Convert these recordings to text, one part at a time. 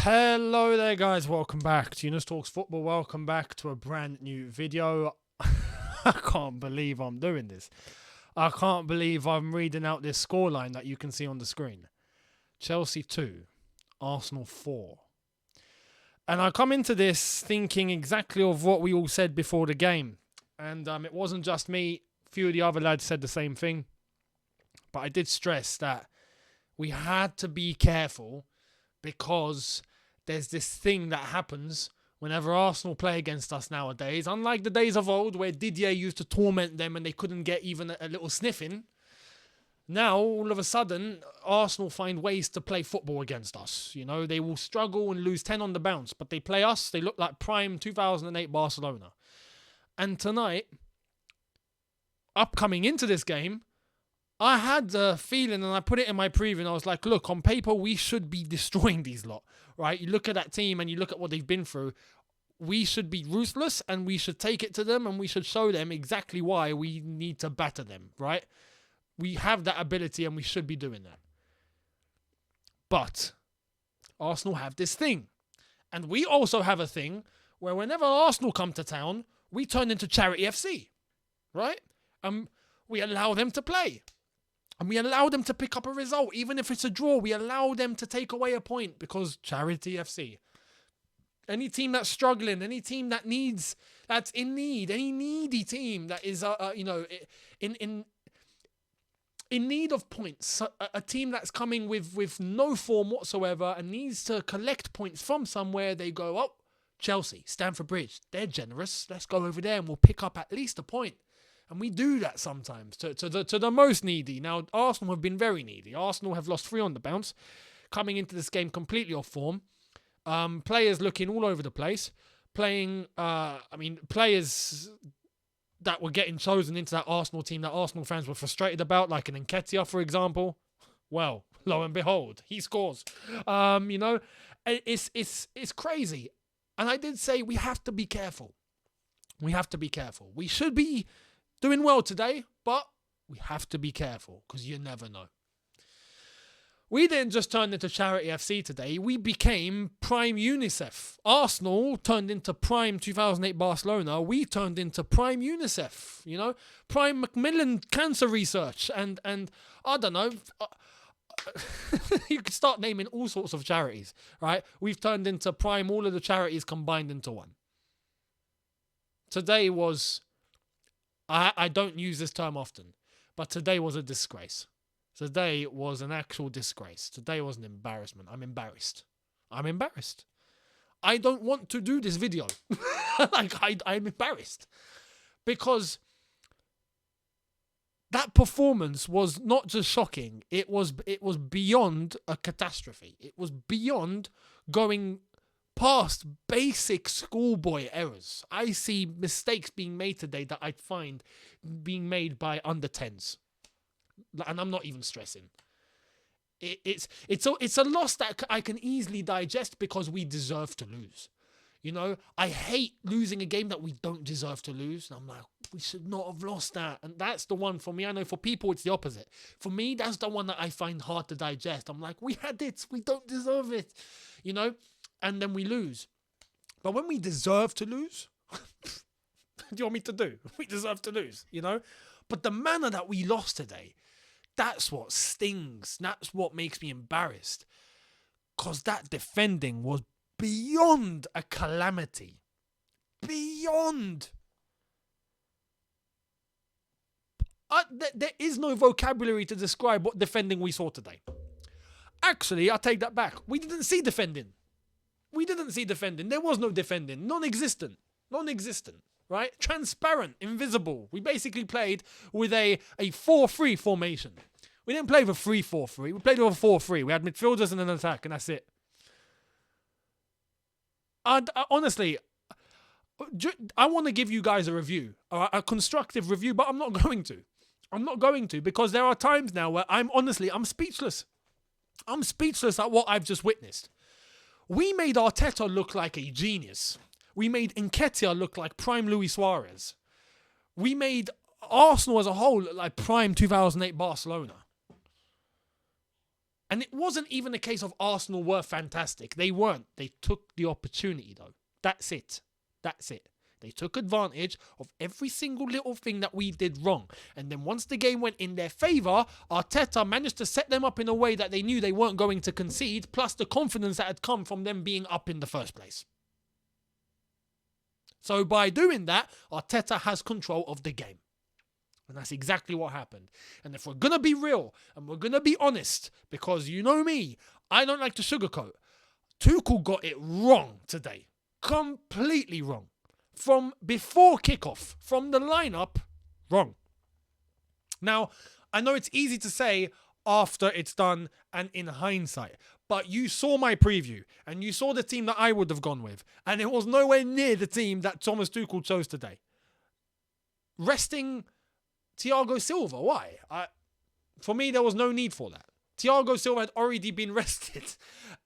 Hello there guys, welcome back to Younes Talks Football. Welcome back to a brand new video. I can't believe I'm doing this. I can't believe I'm reading out this scoreline that you can see on the screen. Chelsea 2, Arsenal 4. And I come into this thinking exactly of what we all said before the game. And it wasn't just me. A few of the other lads said the same thing. But I did stress that we had to be careful because there's this thing that happens whenever Arsenal play against us nowadays. Unlike the days of old where Didier used to torment them and they couldn't get even a little sniff in. Now, all of a sudden, Arsenal find ways to play football against us. You know, they will struggle and lose 10 on the bounce, but they play us. They look like prime 2008 Barcelona. And tonight, upcoming into this game, I had the feeling, and I put it in my preview, and I was like, look, on paper, we should be destroying these lot, right? You look at that team and you look at what they've been through. We should be ruthless and we should take it to them and we should show them exactly why we need to batter them, right? We have that ability and we should be doing that. But Arsenal have this thing. And we also have a thing where whenever Arsenal come to town, we turn into Charity FC, right? We allow them to play. And we allow them to pick up a result. Even if it's a draw, we allow them to take away a point because Charity FC. Any team that's struggling, any team that's in need, any needy team that is, in need of points, a team that's coming with no form whatsoever and needs to collect points from somewhere, they go, oh, Chelsea, Stamford Bridge, they're generous. Let's go over there and we'll pick up at least a point. And we do that sometimes to the most needy. Now, Arsenal have been very needy. Arsenal have lost 3 on the bounce, coming into this game completely off form. Players looking all over the place. Players that were getting chosen into that Arsenal team that Arsenal fans were frustrated about, like an Nketiah, for example. Well, lo and behold, he scores. It's crazy. And I did say we have to be careful. We have to be careful. We should be doing well today, but we have to be careful because you never know. We didn't just turn into Charity FC today. We became prime UNICEF. Arsenal turned into prime 2008 Barcelona. We turned into prime UNICEF, prime Macmillan Cancer Research. And I don't know, you could start naming all sorts of charities, right? We've turned into prime all of the charities combined into one. Today was... I don't use this term often, but today was a disgrace. Today was an actual disgrace. Today was an embarrassment. I'm embarrassed. I don't want to do this video. I'm embarrassed. Because that performance was not just shocking. It was beyond a catastrophe. It was beyond going past basic schoolboy errors. I see mistakes being made today that I'd find being made by under 10s. And I'm not even stressing. It's a loss that I can easily digest because we deserve to lose. I hate losing a game that we don't deserve to lose. And I'm like, we should not have lost that. And that's the one for me. I know for people it's the opposite. For me, that's the one that I find hard to digest. I'm like, we had it. We don't deserve it. And then we lose. But when we deserve to lose, what do you want me to do? We deserve to lose, But the manner that we lost today, that's what stings. That's what makes me embarrassed. Because that defending was beyond a calamity. Beyond. There is no vocabulary to describe what defending we saw today. Actually, I take that back. We didn't see defending. There was no defending. Non-existent, right? Transparent, invisible. We basically played with a 4-3 formation. We didn't play with a 3-4-3. We played with a 4-3. We had midfielders and an attack, and that's it. Honestly, I want to give you guys a review, a constructive review, but I'm not going to because there are times now where I'm speechless. I'm speechless at what I've just witnessed. We made Arteta look like a genius. We made Nketiah look like prime Luis Suarez. We made Arsenal as a whole look like prime 2008 Barcelona. And it wasn't even a case of Arsenal were fantastic. They weren't. They took the opportunity, though. That's it. That's it. They took advantage of every single little thing that we did wrong. And then once the game went in their favour, Arteta managed to set them up in a way that they knew they weren't going to concede, plus the confidence that had come from them being up in the first place. So by doing that, Arteta has control of the game. And that's exactly what happened. And if we're going to be real and we're going to be honest, because you know me, I don't like to sugarcoat. Tuchel got it wrong today. Completely wrong. From before kickoff, from the lineup, wrong. Now, I know it's easy to say after it's done and in hindsight, but you saw my preview and you saw the team that I would have gone with, and it was nowhere near the team that Thomas Tuchel chose today. Resting Thiago Silva, why? For me, there was no need for that. Thiago Silva had already been rested,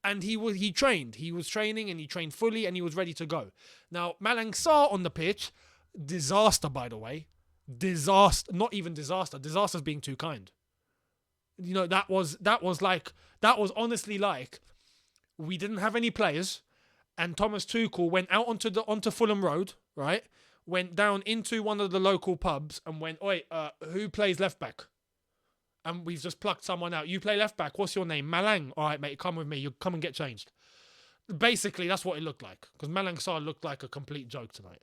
and he trained. He was training, and he trained fully, and he was ready to go. Now, Malang Sarr on the pitch, disaster, by the way. Disaster, not even disaster. Disaster's being too kind. You know, that was honestly like we didn't have any players, and Thomas Tuchel went out onto Fulham Road, right? Went down into one of the local pubs and went, "Oi, who plays left back?" And we've just plucked someone out. You play left back. What's your name? Malang. All right, mate, come with me. You come and get changed. Basically, that's what it looked like. Because Malang Sarr looked like a complete joke tonight.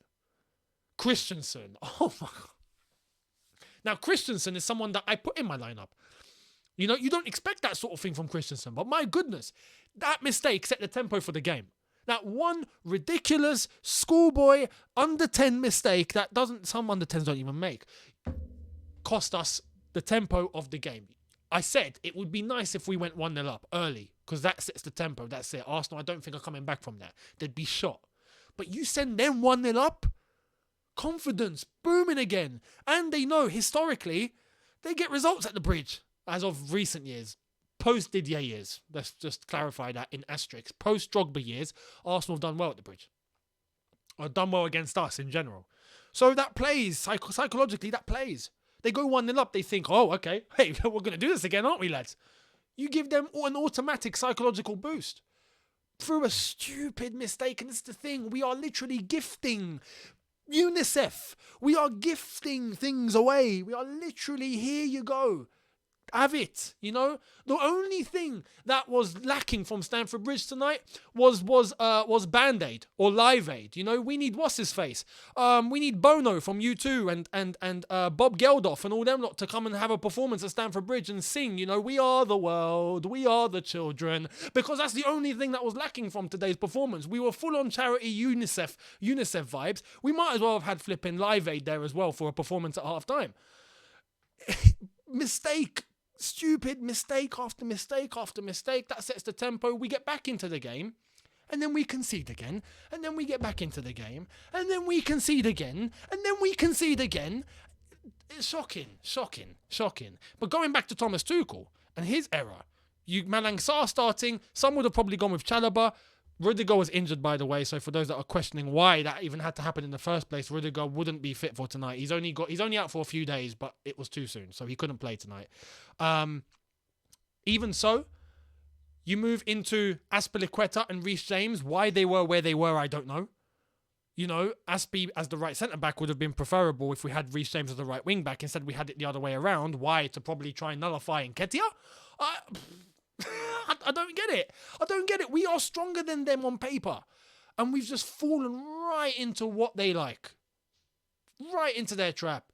Christensen. Oh, my God. Now, Christensen is someone that I put in my lineup. You know, you don't expect that sort of thing from Christensen. But my goodness, that mistake set the tempo for the game. That one ridiculous schoolboy under 10 mistake that some under 10s don't even make cost us the tempo of the game. I said it would be nice if we went 1-0 up early because that sets the tempo. That's it. Arsenal, I don't think are coming back from that. They'd be shot. But you send them 1-0 up, confidence booming again. And they know historically they get results at the Bridge as of recent years. Post Didier years, let's just clarify that in asterisks. Post Drogba years, Arsenal have done well at the Bridge. Or done well against us in general. So that plays, psychologically that plays. They go 1-0 up, they think, oh, okay, hey, we're going to do this again, aren't we, lads? You give them an automatic psychological boost. Through a stupid mistake, and it's the thing, we are literally gifting UNICEF. We are gifting things away. We are literally, here you go. Have it, you know. The only thing that was lacking from Stamford Bridge tonight was Band-Aid or Live Aid. You know, we need what's his face. We need Bono from U2 and Bob Geldof and all them lot to come and have a performance at Stamford Bridge and sing. You know, we are the world, we are the children, because that's the only thing that was lacking from today's performance. We were full on charity UNICEF vibes. We might as well have had flipping Live Aid there as well for a performance at half time. Mistake. Stupid mistake after mistake after mistake. That sets the tempo. We get back into the game and then we concede again and then we get back into the game and then we concede again and then we concede again. It's shocking. But going back to Thomas Tuchel and his error, Malang Sarr starting, some would have probably gone with Chalobah. Rudiger was injured, by the way, so for those that are questioning why that even had to happen in the first place, Rudiger wouldn't be fit for tonight. He's only out for a few days, but it was too soon, so he couldn't play tonight. Even so, you move into Azpilicueta and Reece James. Why they were where they were, I don't know. You know, Aspi as the right centre-back would have been preferable if we had Reece James as the right wing-back. Instead, we had it the other way around. Why? To probably try and nullify Nketiah? I don't get it. We are stronger than them on paper. And we've just fallen right into what they like. Right into their trap.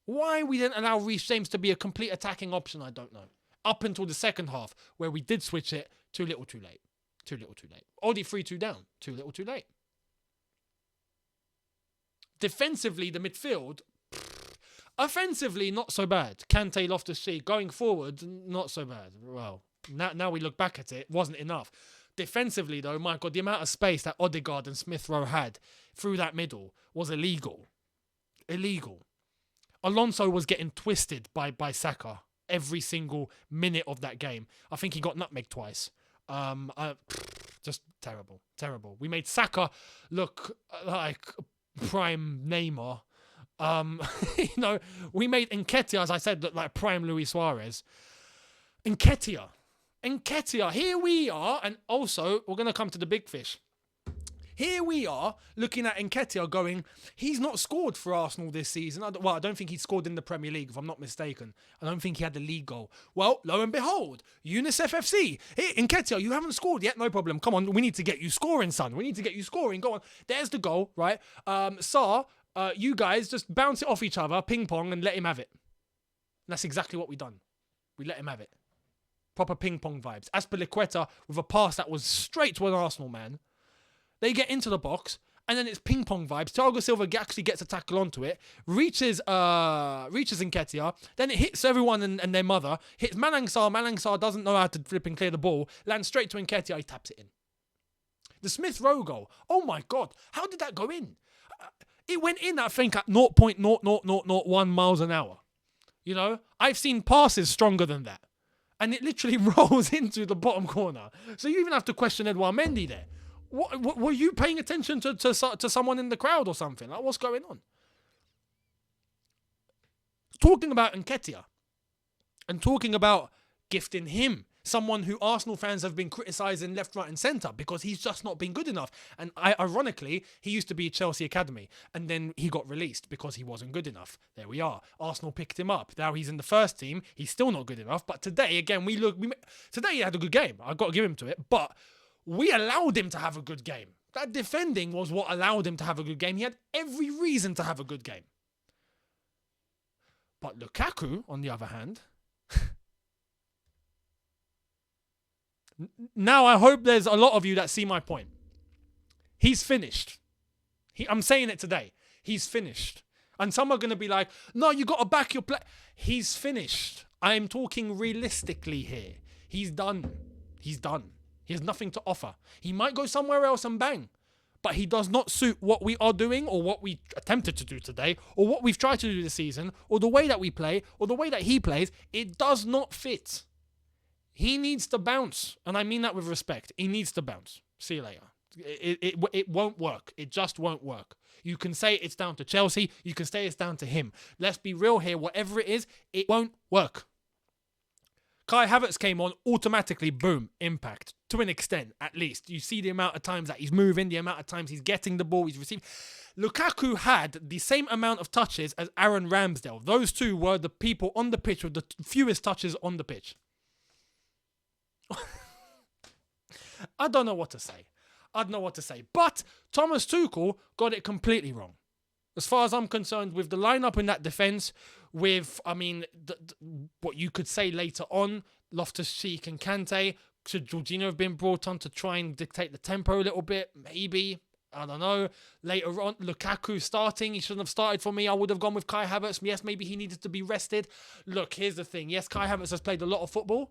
Why we didn't allow Reece James to be a complete attacking option, I don't know. Up until the second half, where we did switch it, too little too late. Already 3-2 down, too little too late. Defensively, the midfield, offensively, not so bad. Kante, Loftus-Cheek, going forward, not so bad. Well, now we look back at it, wasn't enough. Defensively, though, my God, the amount of space that Odegaard and Smith Rowe had through that middle was illegal. Alonso was getting twisted by Saka every single minute of that game. I think he got nutmegged twice. Just terrible. We made Saka look like prime Neymar. You know, we made Nketiah, as I said, look like prime Luis Suarez. Nketiah, Nketiah, here we are, and also we're going to come to the big fish. Here we are looking at Nketiah going, he's not scored for Arsenal this season. I don't think he scored in the Premier League, if I'm not mistaken. I don't think he had the league goal. Well, lo and behold, UNICEF FC. Hey, Nketiah, you haven't scored yet? No problem. Come on, we need to get you scoring, son. We need to get you scoring. Go on. There's the goal, right? You guys just bounce it off each other, ping pong, and let him have it. And that's exactly what we done. We let him have it. Proper ping pong vibes. Azpilicueta with a pass that was straight to an Arsenal man. They get into the box, and then it's ping pong vibes. Thiago Silva actually gets a tackle onto it, reaches Nketiah, then it hits everyone and their mother, hits Malang Sarr. Malang Sarr doesn't know how to flip and clear the ball, lands straight to Nketiah, he taps it in. The Smith Rowe goal, oh my God, how did that go in? It went in, I think, at 0.00001 miles an hour. You know, I've seen passes stronger than that. And it literally rolls into the bottom corner. So you even have to question Edouard Mendy there. What were you paying attention to someone in the crowd or something? Like, what's going on? Talking about Nketiah and talking about gifting him, someone who Arsenal fans have been criticising left, right and centre because he's just not been good enough. And ironically, he used to be Chelsea Academy and then he got released because he wasn't good enough. There we are. Arsenal picked him up. Now he's in the first team. He's still not good enough. But today, again, today he had a good game. I've got to give him to it. But we allowed him to have a good game. That defending was what allowed him to have a good game. He had every reason to have a good game. But Lukaku, on the other hand, now I hope there's a lot of you that see my point. He's finished. I'm saying it today. He's finished. And some are going to be like, no, you got to back your play. He's finished. I'm talking realistically here. He's done. He's done. He has nothing to offer. He might go somewhere else and bang. But he does not suit what we are doing or what we attempted to do today or what we've tried to do this season or the way that we play or the way that he plays. It does not fit. He needs to bounce. And I mean that with respect. He needs to bounce. See you later. It won't work. It just won't work. You can say it's down to Chelsea. You can say it's down to him. Let's be real here. Whatever it is, it won't work. Kai Havertz came on, automatically, boom, impact. To an extent, at least. You see the amount of times that he's moving, the amount of times he's getting the ball, he's receiving. Lukaku had the same amount of touches as Aaron Ramsdale. Those two were the people on the pitch with the fewest touches on the pitch. I don't know what to say. But Thomas Tuchel got it completely wrong. As far as I'm concerned, with the lineup in that defence, with, what you could say later on, Loftus-Cheek and Kante, should Jorginho have been brought on to try and dictate the tempo a little bit? Maybe. I don't know. Later on, Lukaku starting. He shouldn't have started for me. I would have gone with Kai Havertz. Yes, maybe he needed to be rested. Look, here's the thing. Yes, Kai Havertz has played a lot of football.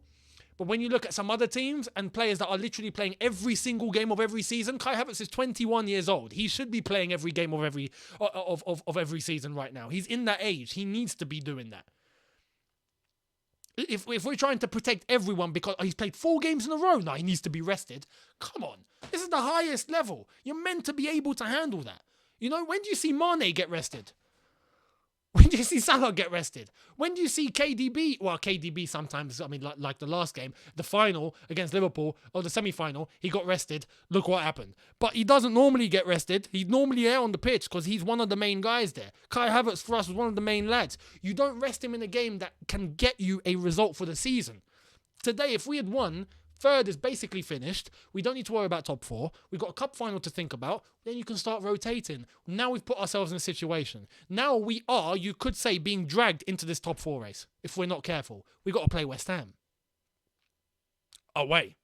But when you look at some other teams and players that are literally playing every single game of every season, Kai Havertz is 21 years old. He should be playing every game of every season right now. He's in that age. He needs to be doing that. If we're trying to protect everyone because he's played 4 games in a row now, he needs to be rested. Come on. This is the highest level. You're meant to be able to handle that. You know, when do you see Mane get rested? When do you see Salah get rested? When do you see KDB? Well, KDB sometimes, like the last game, the final against Liverpool, or the semi-final, he got rested. Look what happened. But he doesn't normally get rested. He's normally there on the pitch because he's one of the main guys there. Kai Havertz, for us, was one of the main lads. You don't rest him in a game that can get you a result for the season. Today, if we had won, third is basically finished. We don't need to worry about top 4. We've got a cup final to think about. Then you can start rotating. Now we've put ourselves in a situation. Now we are, you could say, being dragged into this top 4 race. If we're not careful. We've got to play West Ham. Away.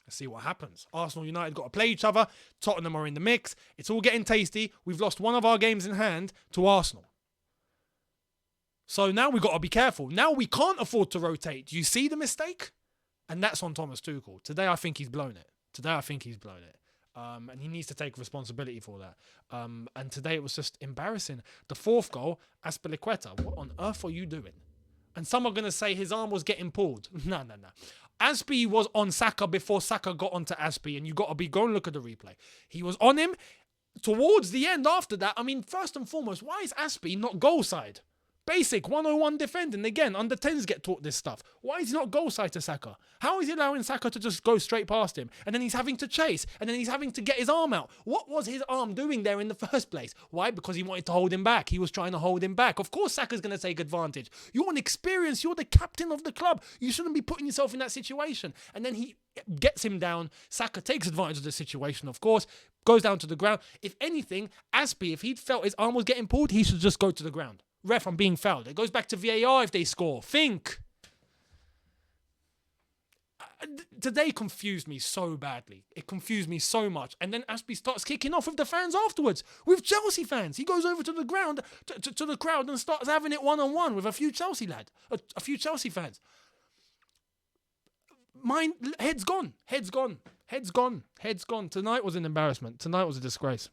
Let's see what happens. Arsenal United got to play each other. Tottenham are in the mix. It's all getting tasty. We've lost one of our games in hand to Arsenal. So now we've got to be careful. Now we can't afford to rotate. Do you see the mistake? And that's on Thomas Tuchel. Today, I think he's blown it. And he needs to take responsibility for that. And today, it was just embarrassing. The 4th goal, Azpilicueta. What on earth are you doing? And some are going to say his arm was getting pulled. No. Azpi was on Saka before Saka got onto Azpi. And you got to go and look at the replay. He was on him towards the end after that. First and foremost, why is Azpi not goal side? Basic 101 defending. Again, under 10s get taught this stuff. Why is he not goal side to Saka? How is he allowing Saka to just go straight past him? And then he's having to chase. And then he's having to get his arm out. What was his arm doing there in the first place? Why? Because he wanted to hold him back. He was trying to hold him back. Of course, Saka's going to take advantage. You're an experience. You're the captain of the club. You shouldn't be putting yourself in that situation. And then he gets him down. Saka takes advantage of the situation, of course. Goes down to the ground. If anything, Aspie, if he'd felt his arm was getting pulled, he should just go to the ground. Ref, I'm being fouled. It goes back to VAR if they score. Think. Today confused me so badly. It confused me so much. And then Aspie starts kicking off with the fans afterwards. With Chelsea fans. He goes over to the ground, to the crowd and starts having it one-on-one with a few Chelsea fans. Mine, head's gone. Tonight was an embarrassment. Tonight was a disgrace.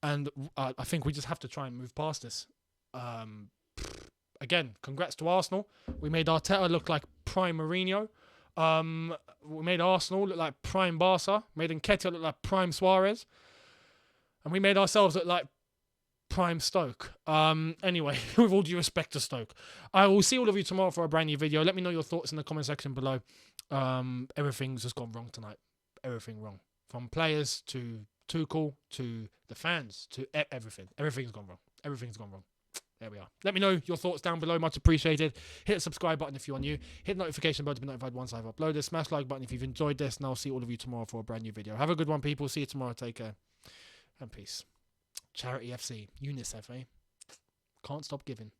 And I think we just have to try and move past this. Again, congrats to Arsenal. We made Arteta look like prime Mourinho. We made Arsenal look like prime Barca. Made Nketiah look like prime Suarez. And we made ourselves look like prime Stoke. Anyway, with all due respect to Stoke. I will see all of you tomorrow for a brand new video. Let me know your thoughts in the comment section below. Everything's just gone wrong tonight. Everything wrong. From players to Tuchel to the fans to everything. Everything's gone wrong. There we are. Let me know your thoughts down below. Much appreciated. Hit the subscribe button if you're new. Hit the notification bell to be notified once I've uploaded. Smash the like button if you've enjoyed this. And I'll see all of you tomorrow for a brand new video. Have a good one, people. See you tomorrow. Take care. And peace. Charity FC. UNICEF, eh? Can't stop giving.